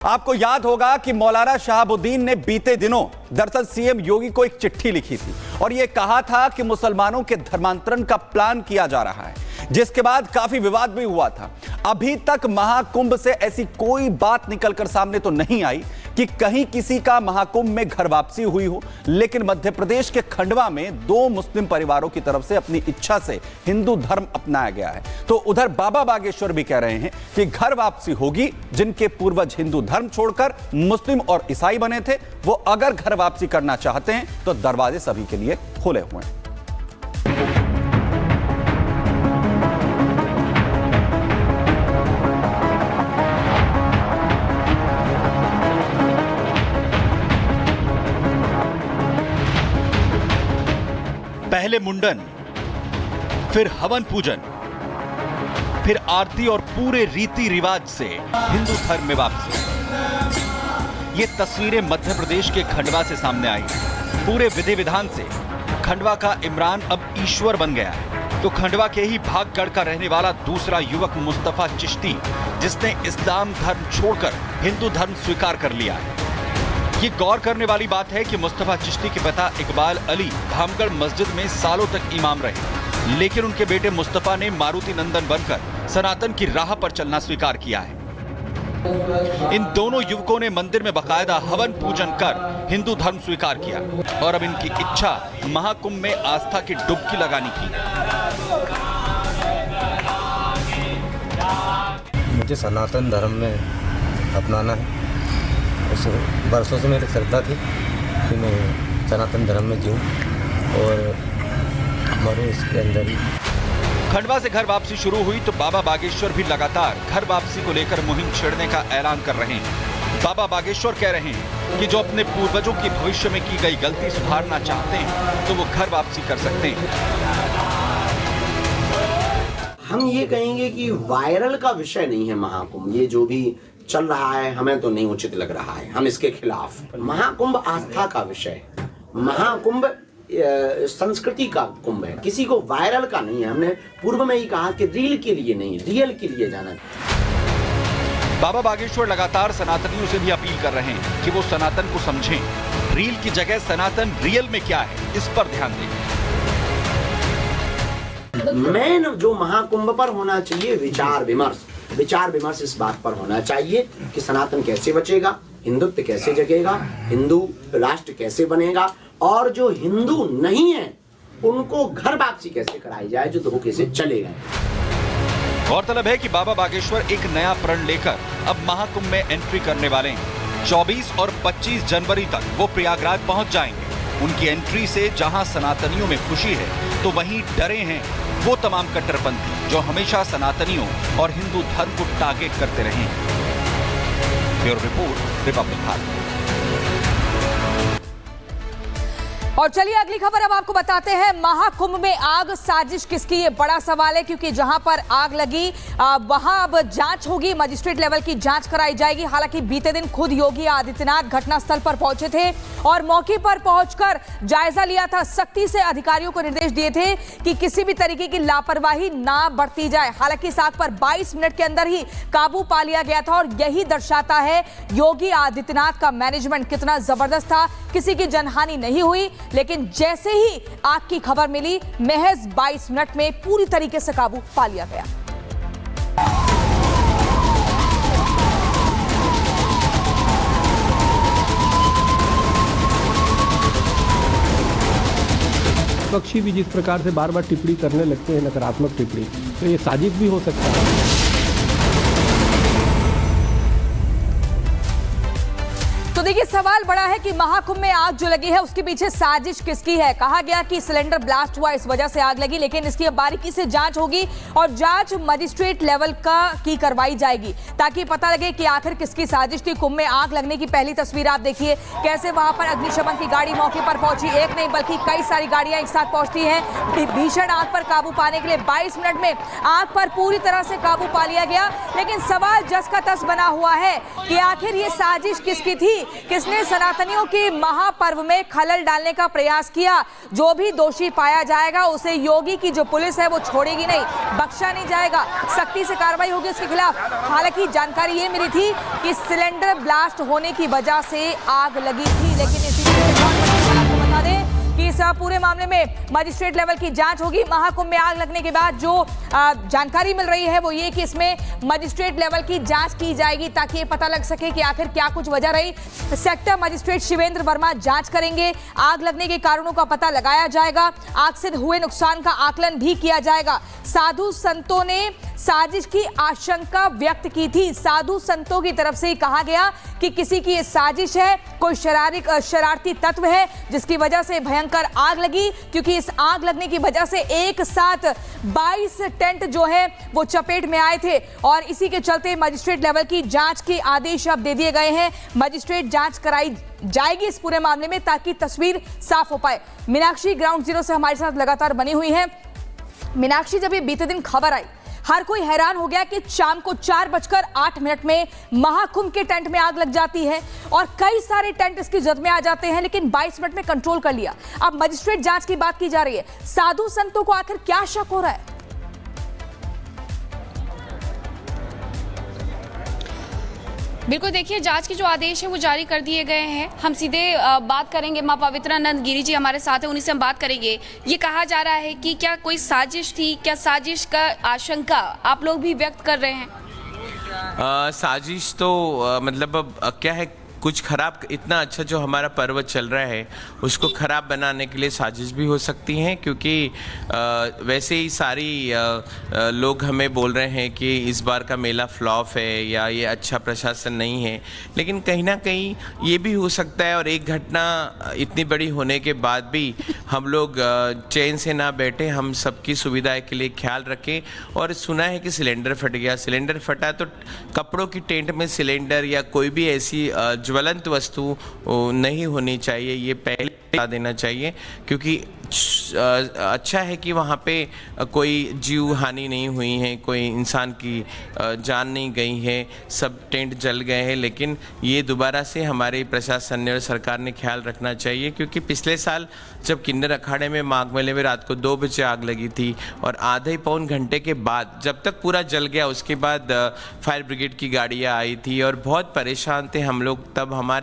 आपको याद होगा कि मौलाना शहाबुद्दीन ने बीते दिनों दरअसल सीएम योगी को एक चिट्ठी लिखी थी और यह कहा था कि मुसलमानों के धर्मांतरण का प्लान किया जा रहा है, जिसके बाद काफी विवाद भी हुआ था। अभी तक महाकुंभ से ऐसी कोई बात निकलकर सामने तो नहीं आई कि कहीं किसी का महाकुंभ में घर वापसी हुई हो, लेकिन मध्य प्रदेश के खंडवा में 2 मुस्लिम परिवारों की तरफ से अपनी इच्छा से हिंदू धर्म अपनाया गया है। तो उधर बाबा बागेश्वर भी कह रहे हैं कि घर वापसी होगी। जिनके पूर्वज हिंदू धर्म छोड़कर मुस्लिम और ईसाई बने थे, वो अगर घर वापसी करना चाहते हैं तो दरवाजे सभी के लिए खुले हुए हैं। पहले मुंडन, फिर हवन पूजन, फिर आरती और पूरे रीति रिवाज से हिंदू धर्म में वापसी। ये तस्वीरें मध्य प्रदेश के खंडवा से सामने आई। पूरे विधि विधान से खंडवा का इमरान अब ईश्वर बन गया है। तो खंडवा के ही भागगढ़ का रहने वाला दूसरा युवक मुस्तफा चिश्ती, जिसने इस्लाम धर्म छोड़कर हिंदू धर्म स्वीकार कर लिया है। ये गौर करने वाली बात है कि मुस्तफा चिश्ती के पिता इकबाल अली भामगढ़ मस्जिद में सालों तक इमाम रहे, लेकिन उनके बेटे मुस्तफा ने मारुति नंदन बनकर सनातन की राह पर चलना स्वीकार किया है। इन दोनों युवकों ने मंदिर में बकायदा हवन पूजन कर हिंदू धर्म स्वीकार किया और अब इनकी इच्छा महाकुंभ में आस्था की डुबकी लगाने की। मुझे सनातन धर्म में अपनाना है। उस बरसों से मेरी श्रद्धा थी कि मैं सनातन धर्म में जीऊँ और मरूँ इसके अंदर ही। खंडवा से घर वापसी शुरू हुई तो बाबा बागेश्वर भी लगातार घर वापसी को लेकर मुहिम छेड़ने का ऐलान कर रहे हैं। बाबा बागेश्वर कह रहे हैं कि जो अपने पूर्वजों की भविष्य में की गई गलती सुधारना चाहते हैं तो वो घर वापसी कर सकते हैं। हम ये कहेंगे कि वायरल का विषय नहीं है महाकुंभ। ये जो भी चल रहा है हमें तो नहीं उचित लग रहा है, हम इसके खिलाफ। महाकुंभ आस्था का विषय है, महाकुंभ संस्कृति का कुंभ है, किसी को वायरल का नहीं है। हमने पूर्व में ही कहा कि रील के लिए नहीं, रियल के लिए जाना है। बाबा बागेश्वर लगातार सनातनियों से भी अपील कर रहे हैं कि वो सनातन को समझें। रील की जगह सनातन रियल में क्या है, इस पर ध्यान दें। मेन जो महाकुंभ पर होना चाहिए विचार विमर्श इस बात पर होना चाहिए कि सनातन कैसे बचेगा, हिंदुत्व कैसे जगेगा, हिंदू राष्ट्र कैसे बनेगा और जो हिंदू नहीं है उनको घर वापसी कैसे कराई जाए, जो धोखे से चले गए। गौरतलब है कि बाबा बागेश्वर एक नया प्रण लेकर अब महाकुंभ में एंट्री करने वाले हैं। 24 और 25 जनवरी तक वो प्रयागराज पहुंच जाएंगे। उनकी एंट्री से जहां सनातनियों में खुशी है तो वहीं डरे हैं वो तमाम कट्टरपंथी जो हमेशा सनातनियों और हिंदू धर्म को टारगेट करते रहे हैं। Bureau report, Republic Bharat. और चलिए अगली खबर अब आपको बताते हैं। महाकुंभ में आग साजिश किसकी, ये बड़ा सवाल है, क्योंकि जहां पर आग लगी वहां अब जांच होगी, मजिस्ट्रेट लेवल की जांच कराई जाएगी। हालांकि बीते दिन खुद योगी आदित्यनाथ घटनास्थल पर पहुंचे थे और मौके पर पहुंचकर जायजा लिया था। सख्ती से अधिकारियों को निर्देश दिए थे कि किसी भी तरीके की लापरवाही ना बरती जाए। हालांकि इस आग पर 22 मिनट के अंदर ही काबू पा लिया गया था और यही दर्शाता है योगी आदित्यनाथ का मैनेजमेंट कितना जबरदस्त था। किसी की जनहानि नहीं हुई, लेकिन जैसे ही आग की खबर मिली महज 22 मिनट में पूरी तरीके से काबू पा लिया गया। पक्षी भी जिस प्रकार से बार बार टिप्पणी करने लगते हैं, नकारात्मक टिप्पणी, तो ये साजिश भी हो सकता है। तो देखिए सवाल बड़ा है कि महाकुंभ में आग जो लगी है उसके पीछे साजिश किसकी है। कहा गया कि सिलेंडर ब्लास्ट हुआ, इस वजह से आग लगी, लेकिन इसकी अब बारीकी से जांच होगी और जांच मजिस्ट्रेट लेवल की करवाई जाएगी ताकि पता लगे कि आखिर किसकी साजिश थी। कुंभ में आग लगने की पहली तस्वीर आप देखिए, कैसे वहां पर अग्निशमन की गाड़ी मौके पर पहुंची। एक नहीं बल्कि कई सारी गाड़ियां एक साथ पहुंचती हैं भीषण आग पर काबू पाने के लिए। 22 मिनट में आग पर पूरी तरह से काबू पा लिया गया, लेकिन सवाल जस का तस बना हुआ है कि आखिर ये साजिश किसकी थी। किसने सनातनियों की महापर्व में खलल डालने का प्रयास किया। जो भी दोषी पाया जाएगा उसे योगी की जो पुलिस है वो छोड़ेगी नहीं, बख्शा नहीं जाएगा, सख्ती से कार्रवाई होगी उसके खिलाफ। हालांकि जानकारी ये मिली थी कि सिलेंडर ब्लास्ट होने की वजह से आग लगी थी, लेकिन इसी आपको बता दें कि इस पूरे मामले में मजिस्ट्रेट लेवल की जांच होगी। महाकुंभ में आग लगने के बाद जो जानकारी मिल रही है वो ये कि इसमें मजिस्ट्रेट लेवल की जांच की जाएगी ताकि ये पता लग सके कि आखिर क्या कुछ वजह रही। सेक्टर मजिस्ट्रेट शिवेंद्र वर्मा जांच करेंगे, आग लगने के कारणों का पता लगाया जाएगा, आग से हुए नुकसान का आकलन भी किया जाएगा। साधु संतों ने साजिश की आशंका व्यक्त की थी। साधु संतों की तरफ से कहा गया कि किसी की ये साजिश है, कोई शरारती तत्व है जिसकी वजह से भयंकर आग लगी, क्योंकि इस आग लगने की वजह से एक साथ 22 टेंट जो है वो चपेट में आए थे और इसी के चलते मजिस्ट्रेट लेवल की जांच के आदेश अब दे दिए गए हैं। मजिस्ट्रेट जांच कराई जाएगी इस पूरे मामले में ताकि तस्वीर साफ हो पाए। मीनाक्षी ग्राउंड जीरो से हमारे साथ लगातार बनी हुई है। मीनाक्षी, जब ये बीते दिन खबर आई हर कोई हैरान हो गया कि शाम को 4:08 में महाकुंभ के टेंट में आग लग जाती है और कई सारे टेंट इसकी जद में आ जाते हैं, लेकिन 22 मिनट में कंट्रोल कर लिया। अब मजिस्ट्रेट जांच की बात की जा रही है। साधु संतों को आखिर क्या शक हो रहा है? बिल्कुल, देखिए जांच के जो आदेश है वो जारी कर दिए गए हैं। हम सीधे बात करेंगे, मां पवित्रानंद गिरी जी हमारे साथ है, उन्हीं से हम बात करेंगे। ये कहा जा रहा है कि क्या कोई साजिश थी, क्या साजिश का आशंका आप लोग भी व्यक्त कर रहे हैं? साजिश तो मतलब अब क्या है, कुछ खराब, इतना अच्छा जो हमारा पर्व चल रहा है उसको ख़राब बनाने के लिए साजिश भी हो सकती हैं, क्योंकि वैसे ही सारी लोग हमें बोल रहे हैं कि इस बार का मेला फ्लॉप है या ये अच्छा प्रशासन नहीं है, लेकिन कहीं ना कहीं ये भी हो सकता है। और एक घटना इतनी बड़ी होने के बाद भी हम लोग चैन से ना बैठे, हम सबकी सुविधा के लिए ख्याल रखें। और सुना है कि सिलेंडर फट गया, सिलेंडर फटा तो कपड़ों की टेंट में सिलेंडर या कोई भी ऐसी ज्वलंत वस्तु नहीं होनी चाहिए, ये पहले बता देना चाहिए, क्योंकि अच्छा है कि वहाँ पे कोई जीव हानि नहीं हुई है, कोई इंसान की जान नहीं गई है, सब टेंट जल गए हैं। लेकिन ये दोबारा से हमारे प्रशासन ने और सरकार ने ख्याल रखना चाहिए, क्योंकि पिछले साल जब किन्नर अखाड़े में माघ मेले में रात को 2 बजे आग लगी थी और आधे पौन घंटे के बाद जब तक पूरा जल गया उसके बाद फायर ब्रिगेड की गाड़ियाँ आई थी और बहुत परेशान थे हम लोग। तब हमारे